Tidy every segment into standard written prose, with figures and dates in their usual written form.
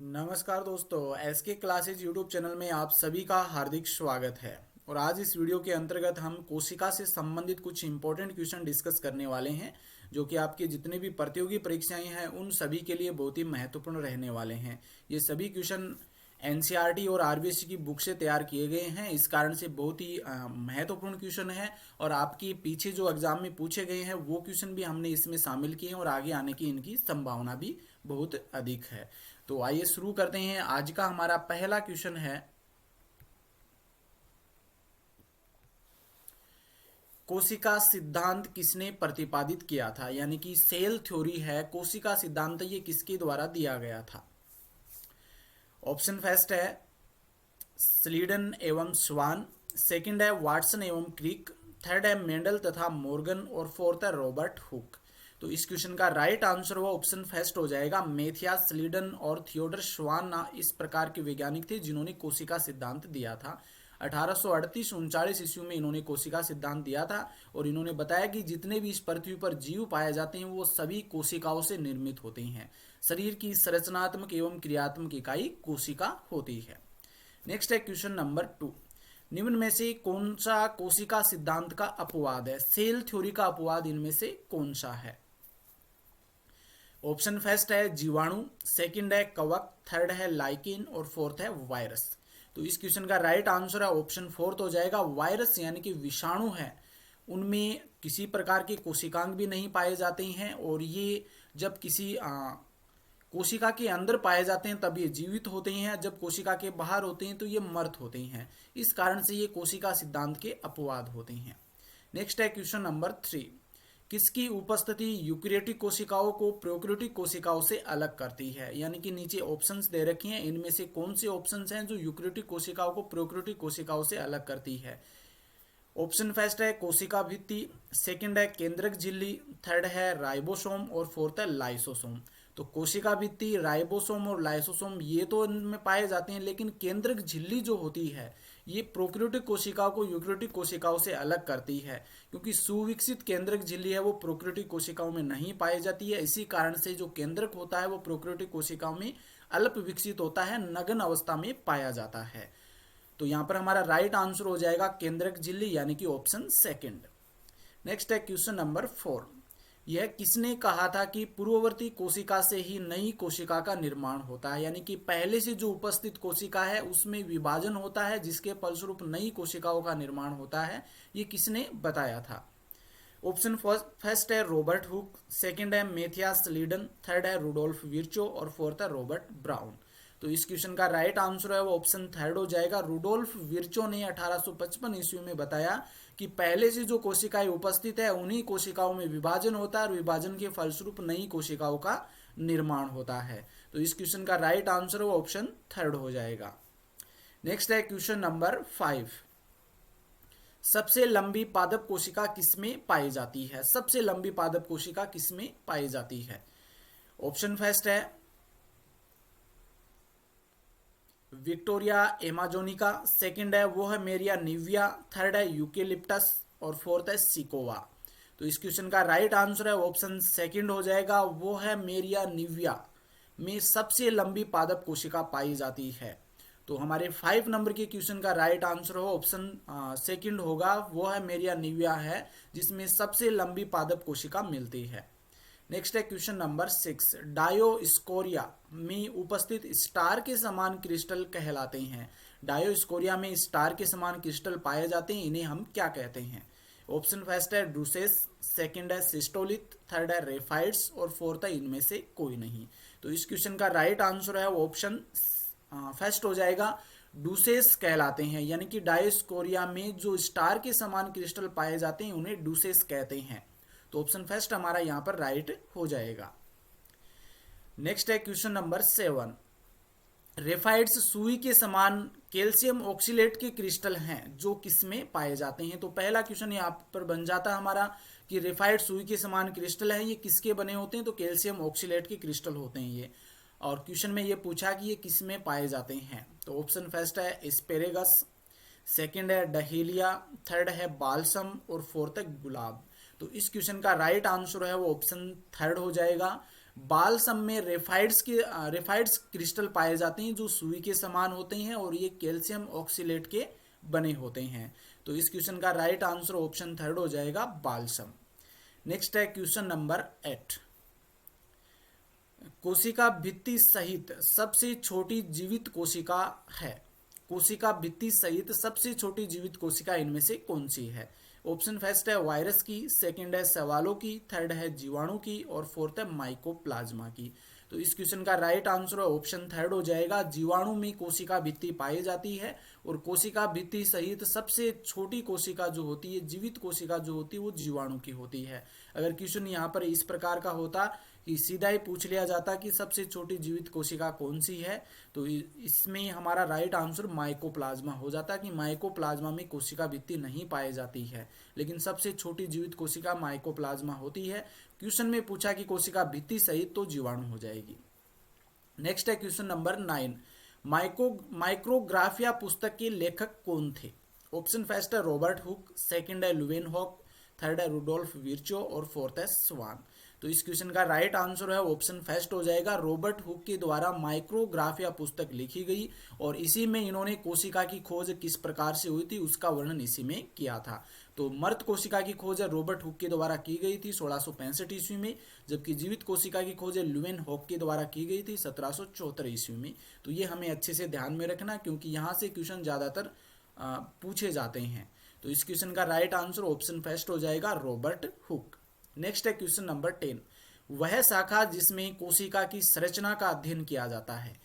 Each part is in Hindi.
नमस्कार दोस्तों, एसके क्लासेज यूट्यूब चैनल में आप सभी का हार्दिक स्वागत है। और आज इस वीडियो के अंतर्गत हम कोशिका से संबंधित कुछ इंपॉर्टेंट क्वेश्चन डिस्कस करने वाले हैं, जो कि आपके जितने भी प्रतियोगी परीक्षाएं हैं उन सभी के लिए बहुत ही महत्वपूर्ण रहने वाले हैं। ये सभी क्वेश्चन एनसीईआरटी और आरबीएससी की बुक से तैयार किए गए हैं, इस कारण से बहुत ही महत्वपूर्ण क्वेश्चन है। और आपकी पीछे जो एग्जाम में पूछे गए हैं वो क्वेश्चन भी हमने इसमें शामिल किए हैं और आगे आने की इनकी संभावना भी बहुत अधिक है। तो आइए शुरू करते हैं। आज का हमारा पहला क्वेश्चन है, कोशिका सिद्धांत किसने प्रतिपादित किया था? यानी कि सेल थ्योरी है, कोशिका सिद्धांत, ये किसके द्वारा दिया गया था? ऑप्शन फर्स्ट है स्लीडन एवं स्वान, सेकंड है वाटसन एवं क्रिक, थर्ड है मेंडल तथा मॉर्गन और फोर्थ है रॉबर्ट हुक। तो इस क्वेश्चन का राइट आंसर वो ऑप्शन फर्स्ट हो जाएगा। मेथियास स्लीडन और थियोडर श्वान इस प्रकार के वैज्ञानिक थे जिन्होंने कोशिका सिद्धांत दिया था। 1838-39 ईस्वी में इन्होंने कोशिका सिद्धांत दिया था और इन्होंने बताया कि जितने भी इस पृथ्वी पर जीव पाए जाते हैं वो सभी कोशिकाओं से निर्मित होते हैं। शरीर की संरचनात्मक एवं क्रियात्मक इकाई कोशिका होती है। नेक्स्ट है क्वेश्चन नंबर 2। निम्न में से कौन सा कोशिका सिद्धांत का अपवाद है? सेल थ्योरी का अपवाद इनमें से कौन सा है? ऑप्शन फर्स्ट है जीवाणु, सेकंड है कवक, थर्ड है लाइकेन और फोर्थ है वायरस। तो इस क्वेश्चन का राइट आंसर है ऑप्शन फोर्थ हो जाएगा। वायरस यानी कि विषाणु है, उनमें किसी प्रकार के कोशिकांग भी नहीं पाए जाते हैं और ये जब किसी कोशिका के अंदर पाए जाते हैं तब ये जीवित होते हैं, जब कोशिका के बाहर होते हैं तो ये मृत होते हैं। इस कारण से ये कोशिका सिद्धांत के अपवाद होते हैं। नेक्स्ट है क्वेश्चन नंबर 3। किसकी उपस्थिति यूकेरियोटिक कोशिकाओं को प्रोकैरियोटिक कोशिकाओं से अलग करती है? यानी कि नीचे ऑप्शंस दे रखे हैं, इनमें से कौन से ऑप्शंस हैं जो यूकेरियोटिक कोशिकाओं को प्रोकैरियोटिक कोशिकाओं से अलग करती है? ऑप्शन फर्स्ट है कोशिका भित्ति, सेकंड है केंद्रक झिल्ली, थर्ड है राइबोसोम और फोर्थ है लाइसोसोम। तो कोशिका भित्ति, राइबोसोम और लाइसोसोम ये तो इनमें पाए जाते हैं, लेकिन केंद्रक झिल्ली जो होती है ये प्रोकैरियोटिक कोशिकाओं को यूकेरियोटिक कोशिकाओं से अलग करती है, क्योंकि सुविकसित केंद्रक झिल्ली है वो प्रोकैरियोटिक कोशिकाओं में नहीं पाई जाती है। इसी कारण से जो केंद्रक होता है वो प्रोकैरियोटिक कोशिकाओं में अल्प विकसित होता है, नगन अवस्था में पाया जाता है। तो यहाँ पर हमारा राइट आंसर हो जाएगा केंद्रक झिल्ली, यानी कि ऑप्शन सेकंड। नेक्स्ट है क्वेश्चन नंबर 4। यह किसने कहा था कि पूर्ववर्ती कोशिका से ही नई कोशिका का निर्माण होता है? यानी कि पहले से जो उपस्थित कोशिका है उसमें विभाजन होता है जिसके फलस्वरूप नई कोशिकाओं का निर्माण होता है। ये किसने बताया था? ऑप्शन फर्स्ट है रॉबर्ट हुक, सेकंड है मेथियास स्लीडन, थर्ड है रुडोल्फ विर्चो और फोर्थ है रॉबर्ट ब्राउन। तो इस क्वेश्चन का राइट आंसर है वो ऑप्शन थर्ड हो जाएगा। रुडोल्फ विर्चो ने 1855 ईस्वी में बताया कि पहले से जो कोशिकाएं उपस्थित है उन्हीं कोशिकाओं में विभाजन होता है और विभाजन के फलस्वरूप नई कोशिकाओं का निर्माण होता है। तो इस क्वेश्चन का राइट आंसर वो ऑप्शन थर्ड हो जाएगा। नेक्स्ट है क्वेश्चन नंबर 5। सबसे लंबी पादप कोशिका किसमें पाई जाती है? सबसे लंबी पादप कोशिका किसमें पाई जाती है? ऑप्शन फर्स्ट है विक्टोरिया एमाजोनिका, सेकंड है वो है मेरिया निविया, थर्ड है यूकेलिप्टस और फोर्थ है सिकोवा। तो इस क्वेश्चन का राइट आंसर है ऑप्शन सेकंड हो जाएगा, वो है मेरिया निविया में सबसे लंबी पादप कोशिका पाई जाती है। तो हमारे 5 नंबर के क्वेश्चन का राइट आंसर हो ऑप्शन सेकंड होगा, वो है मेरिया निविया है जिसमें सबसे लंबी पादप कोशिका मिलती है। नेक्स्ट है क्वेश्चन नंबर 6। डायोस्कोरिया में उपस्थित स्टार के समान क्रिस्टल कहलाते हैं? डायोस्कोरिया में स्टार के समान क्रिस्टल पाए जाते हैं, इन्हें हम क्या कहते हैं? ऑप्शन फर्स्ट है ड्रूसेस, सेकंड है सिस्टोलिथ, थर्ड है रेफाइड्स और फोर्थ है इनमें से कोई नहीं। तो इस क्वेश्चन का राइट आंसर है ऑप्शन फर्स्ट हो जाएगा, डूसेस कहलाते हैं। यानी कि डायोस्कोरिया में जो स्टार के समान क्रिस्टल पाए जाते हैं उन्हें डूसेस कहते हैं। तो ऑप्शन फर्स्ट हमारा यहां पर राइट हो जाएगा। नेक्स्ट है क्वेश्चन नंबर 7। रेफाइड्स सुई के समान कैल्शियम ऑक्सीलेट के क्रिस्टल हैं जो किसमें पाए जाते हैं? तो पहला क्वेश्चन यहाँ पर बन जाता है हमारा कि रेफाइड सुई के समान क्रिस्टल है, ये किसके बने होते हैं? तो कैल्शियम ऑक्सीलेट के क्रिस्टल होते हैं ये। और क्वेश्चन में ये पूछा कि ये किसमें पाए जाते हैं? तो ऑप्शन फर्स्ट है एस्पेरेगस, सेकंड है डहेलिया, थर्ड है बालसम और फोर्थ है गुलाब। तो इस क्वेश्चन का राइट आंसर है वो ऑप्शन थर्ड हो जाएगा, बालसम में रेफाइड्स क्रिस्टल पाए जाते हैं जो सुई के समान होते हैं और ये कैल्शियम ऑक्सीलेट के बने होते हैं। तो इस क्वेश्चन का राइट आंसर ऑप्शन थर्ड हो जाएगा बालसम। नेक्स्ट है क्वेश्चन नंबर 8। कोशिका भित्ति सहित सबसे छोटी जीवित कोशिका है। कोशिका भित्ति सहित सबसे छोटी जीवित कोशिका इनमें से कौन सी है? ऑप्शन फर्स्ट है वायरस की, सेकंड है शैवालों की, थर्ड है जीवाणु की और फोर्थ है माइकोप्लाज्मा की। तो इस क्वेश्चन का राइट आंसर ऑप्शन थर्ड हो जाएगा। जीवाणु में कोशिका भित्ति पाई जाती है और कोशिका भित्ति सहित सबसे छोटी कोशिका जो होती है, जीवित कोशिका जो होती है, वो जीवाणु की होती है। अगर क्वेश्चन यहाँ पर इस प्रकार का होता कि सीधा ही पूछ लिया जाता कि सबसे छोटी जीवित कोशिका कौन सी है, तो इसमें हमारा राइट आंसर माइकोप्लाज्मा हो जाता कि माइकोप्लाज्मा में कोशिका भित्ति नहीं पाई जाती है, लेकिन सबसे छोटी जीवित कोशिका माइकोप्लाज्मा होती है। क्वेश्चन में पूछा कि कोशिका भित्ति सहित, तो जीवाणु हो जाएगी। नेक्स्ट है क्वेश्चन नंबर 9। माइक्रोग्राफिया पुस्तक के लेखक कौन थे? ऑप्शन फर्स्ट है रॉबर्ट हुक, सेकंड है लुवेनहॉक, थर्ड है रुडोल्फ विर्चो और फोर्थ है स्वान। तो इस क्वेश्चन का राइट आंसर है ऑप्शन फर्स्ट हो जाएगा। रॉबर्ट हुक के द्वारा माइक्रोग्राफिया पुस्तक लिखी गई और इसी में इन्होंने कोशिका की खोज किस प्रकार से हुई थी उसका वर्णन इसी में किया था। तो मृत कोशिका की खोज रॉबर्ट हुक के द्वारा की गई थी 1665 ईस्वी में, जबकि जीवित कोशिका की खोज लुवेनहॉक के द्वारा की गई थी 1774 ईस्वी में। तो ये हमें अच्छे से ध्यान में रखना क्योंकि यहाँ से क्वेश्चन ज्यादातर पूछे जाते हैं। तो इस क्वेश्चन का राइट आंसर ऑप्शन फर्स्ट हो जाएगा रॉबर्ट हुक। नेक्स्ट है क्वेश्चन नंबर 10। वह शाखा जिसमें कोशिका की संरचना का अध्ययन किया जाता है।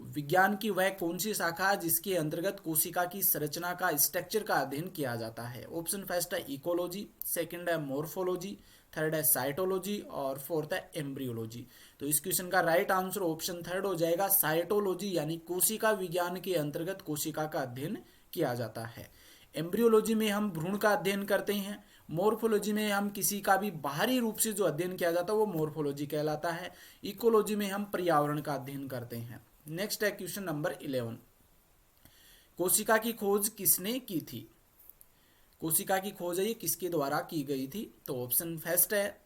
विज्ञान की वह कौन सी शाखा जिसके अंतर्गत कोशिका की संरचना का स्ट्रक्चर का अध्ययन किया जाता है? ऑप्शन फर्स्ट है इकोलॉजी, सेकंड है मोर्फोलॉजी, थर्ड है साइटोलॉजी और फोर्थ है एम्ब्रियोलॉजी। तो इस क्वेश्चन का राइट आंसर ऑप्शन थर्ड हो जाएगा साइटोलॉजी, यानी कोशिका विज्ञान के अंतर्गत कोशिका का अध्ययन किया जाता है। एम्ब्रियोलॉजी में हम भ्रूण का अध्ययन करते हैं। मोर्फोलॉजी में हम किसी का भी बाहरी रूप से जो अध्ययन किया जाता है वो मोर्फोलॉजी कहलाता है। इकोलॉजी में हम पर्यावरण का अध्ययन करते हैं। नेक्स्ट है क्वेश्चन नंबर 11। कोशिका की खोज किसने की थी? कोशिका की खोज है ये किसके द्वारा की गई थी? तो ऑप्शन फर्स्ट है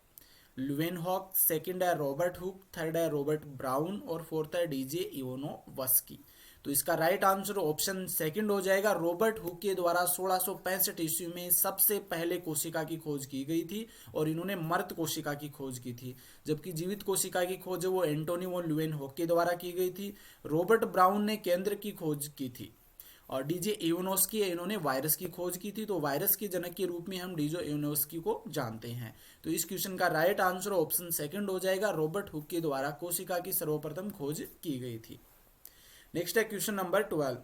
लुवेनहॉक, सेकंड है रॉबर्ट हुक, थर्ड है रॉबर्ट ब्राउन और फोर्थ है डीजे इवानोव्स्की। तो इसका राइट आंसर ऑप्शन सेकंड हो जाएगा। रॉबर्ट हुक के द्वारा 1665 ईस्वी में सबसे पहले कोशिका की खोज की गई थी और इन्होंने मृत कोशिका की खोज की थी, जबकि जीवित कोशिका की खोज वो एंटोनी वॉन ल्यूवेनहॉक के द्वारा की गई थी। रॉबर्ट ब्राउन ने केंद्र की खोज की थी और डीजे इवानोव्स्की इन्होंने वायरस की खोज की थी। तो वायरस के जनक के रूप में हम डीजे इवानोव्स्की को जानते हैं। तो इस क्वेश्चन का राइट आंसर ऑप्शन सेकंड हो जाएगा। रॉबर्ट हुक के द्वारा कोशिका की सर्वप्रथम खोज की गई थी। नेक्स्ट है क्वेश्चन नंबर 12।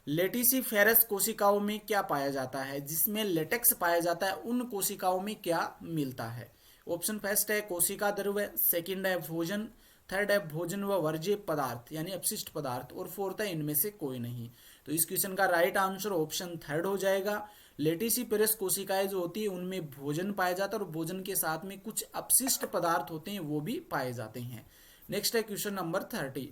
लेटिसिफेरस कोशिकाओं में क्या पाया जाता है? जिसमें लेटेक्स पाया जाता है उन कोशिकाओं में क्या मिलता है? ऑप्शन फर्स्ट है कोशिका द्रव्य, सेकंड है भोजन, थर्ड है भोजन व वर्ज्य पदार्थ यानी अपशिष्ट पदार्थ और फोर्थ है इनमें से कोई नहीं। तो इस क्वेश्चन का राइट आंसर ऑप्शन थर्ड हो जाएगा। लेटिसिफेरस कोशिकाएं जो होती है उनमें भोजन पाया जाता है और भोजन के साथ में कुछ अपशिष्ट पदार्थ होते हैं वो भी पाए जाते हैं। नेक्स्ट है क्वेश्चन नंबर 30।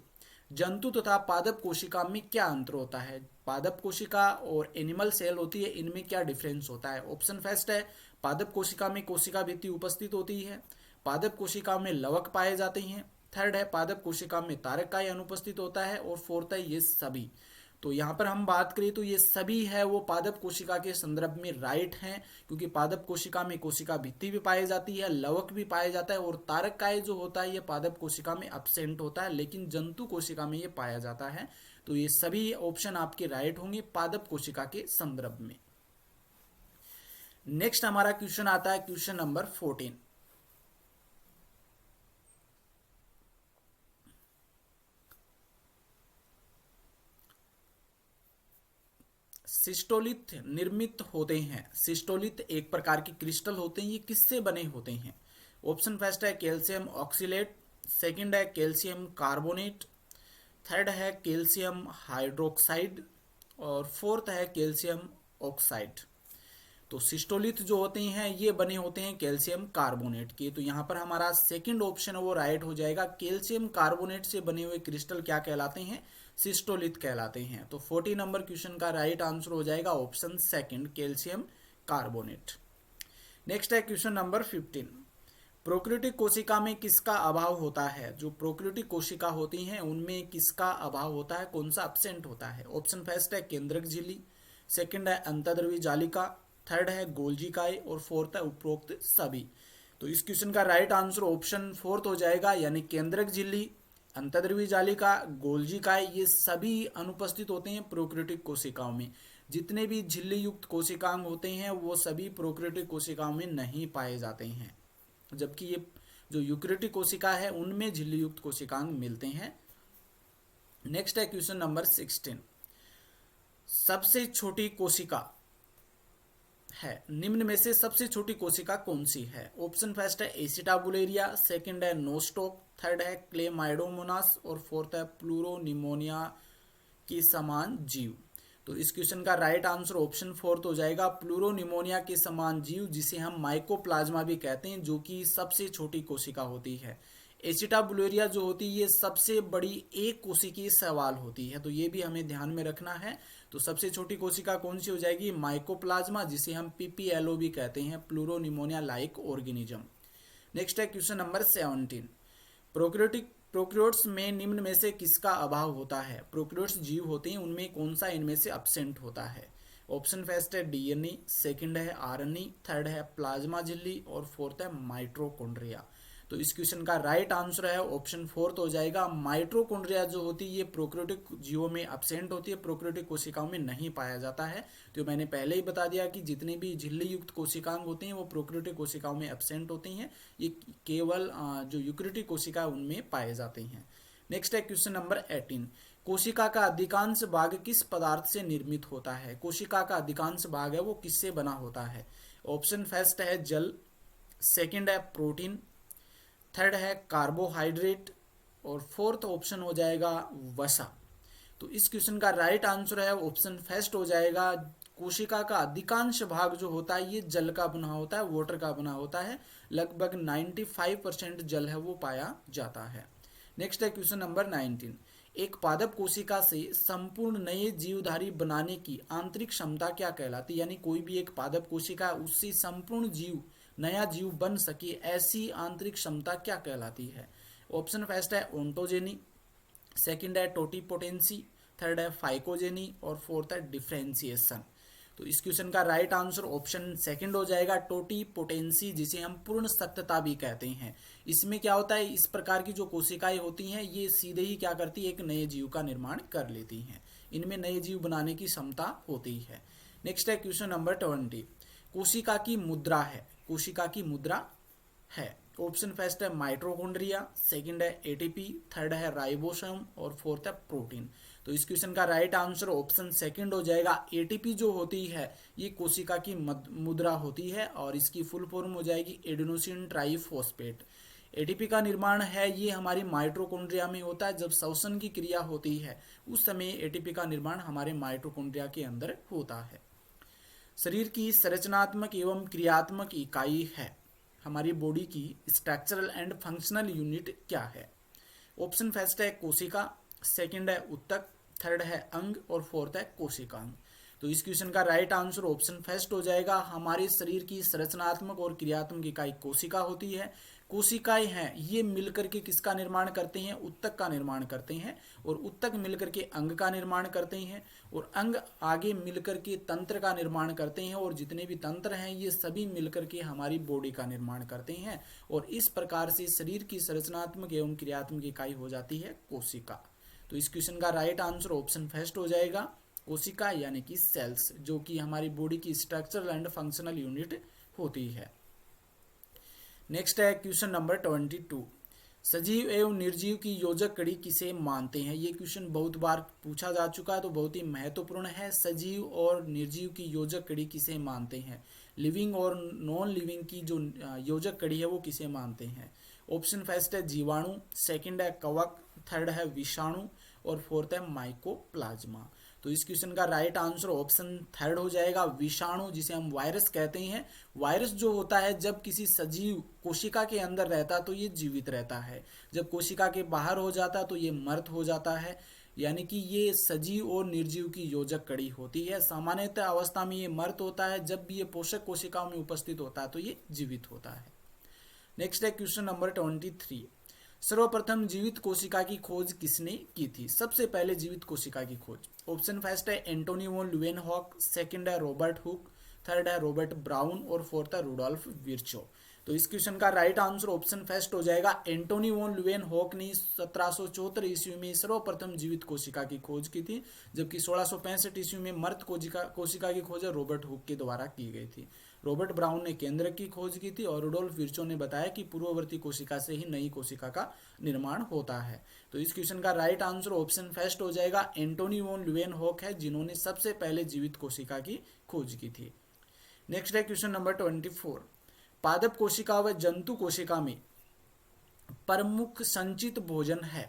जंतु तथा पादप कोशिका में क्या अंतर होता है? पादप कोशिका और एनिमल सेल होती है, इनमें क्या डिफरेंस होता है? ऑप्शन फर्स्ट है पादप कोशिका में कोशिका भित्ति उपस्थित होती है, पादप कोशिका में लवक पाए जाते हैं, थर्ड है पादप कोशिका में तारकाय अनुपस्थित होता है और फोर्थ है ये सभी। तो यहाँ पर हम बात करें तो ये सभी है वो पादप कोशिका के संदर्भ में राइट हैं, क्योंकि पादप कोशिका में कोशिका भित्ति भी पाई जाती है, लवक भी पाया जाता है और तारकाय जो होता है ये पादप कोशिका में एब्सेंट होता है, लेकिन जंतु कोशिका में ये पाया जाता है। तो ये सभी ऑप्शन आपके राइट होंगे पादप कोशिका के संदर्भ में। नेक्स्ट हमारा क्वेश्चन आता है क्वेश्चन नंबर 14। सिस्टोलिथ निर्मित होते हैं। सिस्टोलिथ एक प्रकार की क्रिस्टल होते हैं, ये किससे बने होते हैं? ऑप्शन फर्स्ट है कैल्शियम ऑक्सीलेट, सेकंड है कैल्शियम कार्बोनेट, थर्ड है कैल्शियम हाइड्रोक्साइड और फोर्थ है कैल्शियम ऑक्साइड। तो सिस्टोलिथ जो होते हैं ये बने होते हैं कैल्शियम कार्बोनेट के। तो यहाँ पर हमारा सेकंड ऑप्शन है वो राइट हो जाएगा। कैल्शियम कार्बोनेट से बने हुए क्रिस्टल क्या कहलाते हैं? सिस्टोलिथ कहलाते हैं। तो 40 नंबर क्वेश्चन का राइट आंसर हो जाएगा option second calcium carbonate. Next है क्वेश्चन नंबर 15। प्रोक्रियोटिक कोशिका में किसका अभाव होता है? जो प्रोक्रियोटिक कोशिका होती हैं उनमें किसका अभाव होता है, कौन सा एब्सेंट होता है? ऑप्शन फर्स्ट है केंद्रक झिल्ली, सेकंड है अंतर्द्रवी जालिका, थर्ड है गोल्जी काय और फोर्थ है उपरोक्त सभी। तो इस क्वेश्चन का राइट आंसर ऑप्शन फोर्थ हो जाएगा, यानी केंद्रक झिल्ली, अंतर्द्रवी जालिका, गोल्जी काय ये सभी अनुपस्थित होते हैं प्रोक्रियोटिक कोशिकाओं में। जितने भी झिल्ली युक्त कोशिकांग होते हैं वो सभी प्रोक्रियोटिक कोशिकाओं में नहीं पाए जाते हैं, जबकि ये जो यूकेरियोटिक कोशिका है उनमें झिल्ली युक्त कोशिकांग मिलते हैं। नेक्स्ट है क्वेश्चन नंबर 16। सबसे छोटी कोशिका है, निम्न में से सबसे छोटी कोशिका कौन सी है? ऑप्शन फर्स्ट है एसिटाबुलेरिया, सेकंड है नोस्टॉक, थर्ड है क्लेमाइडोमोनास और फोर्थ है प्लूरोनिमोनिया के समान जीव। तो इस क्वेश्चन का राइट आंसर ऑप्शन फोर्थ हो जाएगा, प्लूरोनिमोनिया के समान जीव, जिसे हम माइकोप्लाज्मा भी कहते हैं, जो कि सबसे छोटी कोशिका होती है। एसिटाबुलेरिया जो होती है ये सबसे बड़ी एक कोशिकीय शैवाल होती है, तो ये भी हमें ध्यान में रखना है। तो सबसे छोटी कोशिका कौन सी हो जाएगी? माइकोप्लाज्मा, जिसे हम पीपीएलओ भी कहते हैं, प्लूरोनिमोनिया लाइक ऑर्गेनिज्म। नेक्स्ट है क्वेश्चन नंबर 17। प्रोक्रियोट्स में निम्न में से किसका अभाव होता है? प्रोक्रियोट्स जीव होते हैं उनमें कौन सा इनमें से अब्सेंट होता है? ऑप्शन फर्स्ट है डीएनए, सेकंड है आरएनए, थर्ड है प्लाज्मा झिल्ली और फोर्थ है माइटोकॉन्ड्रिया। तो इस क्वेश्चन का राइट आंसर है ऑप्शन फोर्थ हो जाएगा, माइटोकॉन्ड्रिया जो होती है ये प्रोक्रियोटिक जीवों में अब्सेंट होती है, प्रोक्रियोटिक कोशिकाओं में नहीं पाया जाता है। तो मैंने पहले ही बता दिया कि जितने भी झिल्ली युक्त कोशिकांग होते हैं वो प्रोक्रियोटिक कोशिकाओं में अब्सेंट होती हैं, ये केवल जो यूकेरियोटिक कोशिका उनमें पाए जाते हैं। नेक्स्ट है क्वेश्चन नंबर 18। कोशिका का अधिकांश भाग किस पदार्थ से निर्मित होता है? कोशिका का अधिकांश भाग है वो किससे बना होता है? ऑप्शन फर्स्ट है जल, सेकंड है प्रोटीन, थर्ड है कार्बोहाइड्रेट और फोर्थ ऑप्शन हो जाएगा वसा। तो इस क्वेश्चन का राइट आंसर है ऑप्शन फर्स्ट हो जाएगा, कोशिका का अधिकांश भाग जो होता है ये जल का बना होता है, वाटर का बना होता है। लगभग 95% जल है वो पाया जाता है। नेक्स्ट है क्वेश्चन नंबर 19। एक पादप कोशिका से संपूर्ण नए जीवधारी बनाने की आंतरिक क्षमता क्या कहलाती है? यानी कोई भी एक पादप कोशिका उससे संपूर्ण जीव नया जीव बन सके, ऐसी आंतरिक क्षमता क्या कहलाती है? ऑप्शन फर्स्ट है ओंटोजेनी, सेकंड है टोटिपोटेंसी, थर्ड है फाइकोजेनी और फोर्थ है डिफरेंशिएशन। तो इस क्वेश्चन का राइट आंसर ऑप्शन सेकंड हो जाएगा, टोटिपोटेंसी, जिसे हम पूर्ण सत्यता भी कहते हैं। इसमें क्या होता है, इस प्रकार की जो कोशिकाएं होती हैं ये सीधे ही क्या करती है, एक नए जीव का निर्माण कर लेती हैं, इनमें नए जीव बनाने की क्षमता होती है। नेक्स्ट है क्वेश्चन नंबर 20। कोशिका की मुद्रा है, कोशिका की मुद्रा है। ऑप्शन फर्स्ट है माइटोकॉन्ड्रिया, सेकंड है एटीपी, थर्ड है राइबोसोम और फोर्थ है प्रोटीन। तो इस क्वेश्चन का राइट आंसर ऑप्शन सेकंड हो जाएगा, एटीपी जो होती है ये कोशिका की मुद्रा होती है और इसकी फुल फॉर्म हो जाएगी एडेनोसिन ट्राइफॉस्फेट। एटीपी का निर्माण है ये हमारी माइटोकॉन्ड्रिया में होता है, जब श्वसन की क्रिया होती है उस समय एटीपी का निर्माण हमारे माइटोकॉन्ड्रिया के अंदर होता है। शरीर की संरचनात्मक एवं क्रियात्मक इकाई है, हमारी बॉडी की स्ट्रक्चरल एंड फंक्शनल यूनिट क्या है? ऑप्शन फर्स्ट है कोशिका, सेकंड है उत्तक, थर्ड है अंग और फोर्थ है कोशिकांग। तो इस क्वेश्चन का राइट आंसर ऑप्शन फर्स्ट हो जाएगा, हमारे शरीर की संरचनात्मक और क्रियात्मक इकाई कोशिका होती है। कोशिकाएं हैं ये मिलकर के किसका निर्माण करते हैं, उत्तक का निर्माण करते हैं, और उत्तक मिलकर के अंग का निर्माण करते हैं, और अंग आगे मिलकर के तंत्र का निर्माण करते हैं, और जितने भी तंत्र हैं ये सभी मिलकर के हमारी बॉडी का निर्माण करते हैं। और इस प्रकार से शरीर की संरचनात्मक एवं क्रियात्मक इकाई हो जाती है कोशिका। तो इस क्वेश्चन का राइट आंसर ऑप्शन फर्स्ट हो जाएगा, कोशिका यानी कि सेल्स, जो कि हमारी बॉडी की स्ट्रक्चरल एंड फंक्शनल यूनिट होती है। नेक्स्ट है क्वेश्चन नंबर 22। सजीव एवं निर्जीव की योजक कड़ी किसे मानते हैं? ये क्वेश्चन बहुत बार पूछा जा चुका है, तो बहुत ही महत्वपूर्ण है। सजीव और निर्जीव की योजक कड़ी किसे मानते हैं? लिविंग और नॉन लिविंग की जो योजक कड़ी है वो किसे मानते हैं? ऑप्शन फर्स्ट है जीवाणु, सेकंड है कवक, थर्ड है विषाणु और फोर्थ है माइकोप्लाज्मा। तो इस क्वेश्चन का राइट आंसर ऑप्शन थर्ड हो जाएगा, विषाणु, जिसे हम वायरस कहते हैं। वायरस जो होता है जब किसी सजीव कोशिका के अंदर रहता है तो ये जीवित रहता है, जब कोशिका के बाहर हो जाता है तो ये मृत हो जाता है। यानी कि ये सजीव और निर्जीव की योजक कड़ी होती है। सामान्यतः अवस्था में ये मृत होता है, जब भी ये पोषक कोशिकाओं में उपस्थित होता है तो ये जीवित होता है। नेक्स्ट है क्वेश्चन नंबर 23। सर्वप्रथम जीवित कोशिका की खोज किसने की थी? सबसे पहले जीवित कोशिका की खोज, ऑप्शन फर्स्ट है एंटोनी वॉन ल्यूवेनहॉक, सेकंड है रॉबर्ट हुक, थर्ड है रॉबर्ट ब्राउन और फोर्थ है रुडोल्फ विर्चो। तो इस क्वेश्चन का राइट आंसर ऑप्शन फर्स्ट हो जाएगा, एंटोनी वॉन ल्यूवेनहॉक ने 1774 ईस्वी में सर्वप्रथम जीवित कोशिका की खोज की थी, जबकि 1665 ईस्वी में मृत कोशिका की खोज रॉबर्ट हुक के द्वारा की गई थी। रॉबर्ट ब्राउन ने केंद्रक की खोज की थी और रुडोल्फ विर्चो ने बताया कि पूर्ववर्ती कोशिका से ही नई कोशिका का निर्माण होता है। तो इस क्वेश्चन का राइट आंसर ऑप्शन फर्स्ट हो जाएगा, एंटोनी वॉन ल्यूवेनहॉक है जिन्होंने सबसे पहले जीवित कोशिका की खोज की थी। नेक्स्ट है क्वेश्चन नंबर 24। पादप कोशिका व जंतु कोशिका में प्रमुख संचित भोजन है।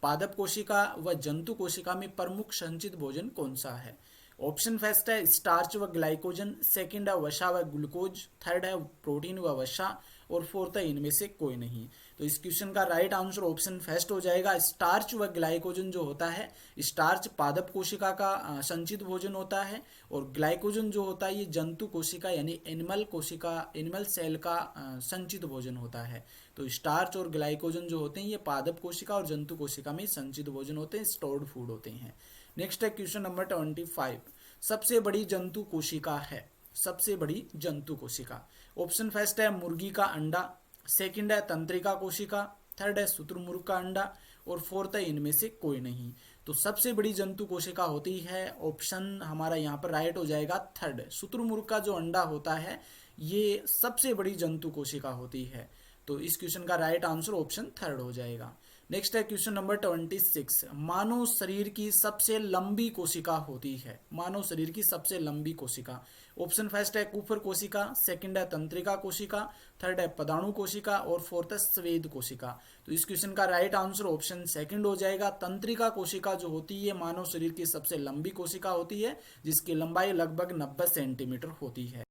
पादप कोशिका व जंतु कोशिका में प्रमुख संचित भोजन कौन सा है? ऑप्शन फर्स्ट है स्टार्च व ग्लाइकोजन, सेकंड है वसा व ग्लूकोज, थर्ड है प्रोटीन व वसा और फोर्थ है इनमें से कोई नहीं। तो इस क्वेश्चन का राइट आंसर ऑप्शन फर्स्ट हो जाएगा, स्टार्च व ग्लाइकोजन जो होता है, स्टार्च पादप कोशिका का संचित भोजन होता है और ग्लाइकोजन जो होता है ये जंतु कोशिका यानी एनिमल कोशिका, एनिमल सेल का संचित भोजन होता है। तो स्टार्च और ग्लाइकोजन जो होते हैं ये पादप कोशिका और जंतु कोशिका में संचित भोजन होते हैं, स्टोर्ड फूड होते हैं। नेक्स्ट है क्वेश्चन नंबर 25। सबसे बड़ी जंतु कोशिका है, सबसे बड़ी जंतु कोशिका, ऑप्शन फर्स्ट है मुर्गी का अंडा, सेकंड है तंत्रिका कोशिका, थर्ड है शुतुरमुर्ग का अंडा और फोर्थ है इनमें से कोई नहीं। तो सबसे बड़ी जंतु कोशिका होती है, ऑप्शन हमारा यहाँ पर राइट हो जाएगा थर्ड, शुतुरमुर्ग का जो अंडा होता है ये सबसे बड़ी जंतु कोशिका होती है। तो इस क्वेश्चन का राइट आंसर ऑप्शन थर्ड हो जाएगा। नेक्स्ट है क्वेश्चन नंबर 26। मानव शरीर की सबसे लंबी कोशिका होती है, मानव शरीर की सबसे लंबी कोशिका, ऑप्शन फर्स्ट है कुफर कोशिका, सेकंड है तंत्रिका कोशिका, थर्ड है पदाणु कोशिका और फोर्थ है स्वेद कोशिका। तो इस क्वेश्चन का राइट आंसर ऑप्शन सेकंड हो जाएगा, तंत्रिका कोशिका जो होती है मानव शरीर की सबसे लंबी कोशिका होती है, जिसकी लंबाई लगभग 90 सेंटीमीटर होती है।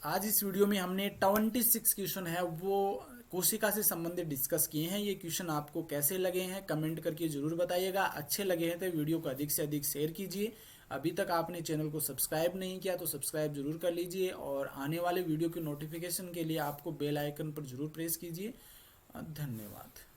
आज इस वीडियो में हमने 26 क्वेश्चन है वो कोशिका से संबंधित डिस्कस किए हैं। ये क्वेश्चन आपको कैसे लगे हैं कमेंट करके जरूर बताइएगा। अच्छे लगे हैं तो वीडियो को अधिक से अधिक शेयर कीजिए। अभी तक आपने चैनल को सब्सक्राइब नहीं किया तो सब्सक्राइब जरूर कर लीजिए और आने वाले वीडियो की नोटिफिकेशन के लिए आपको बेल आइकन पर जरूर प्रेस कीजिए। धन्यवाद।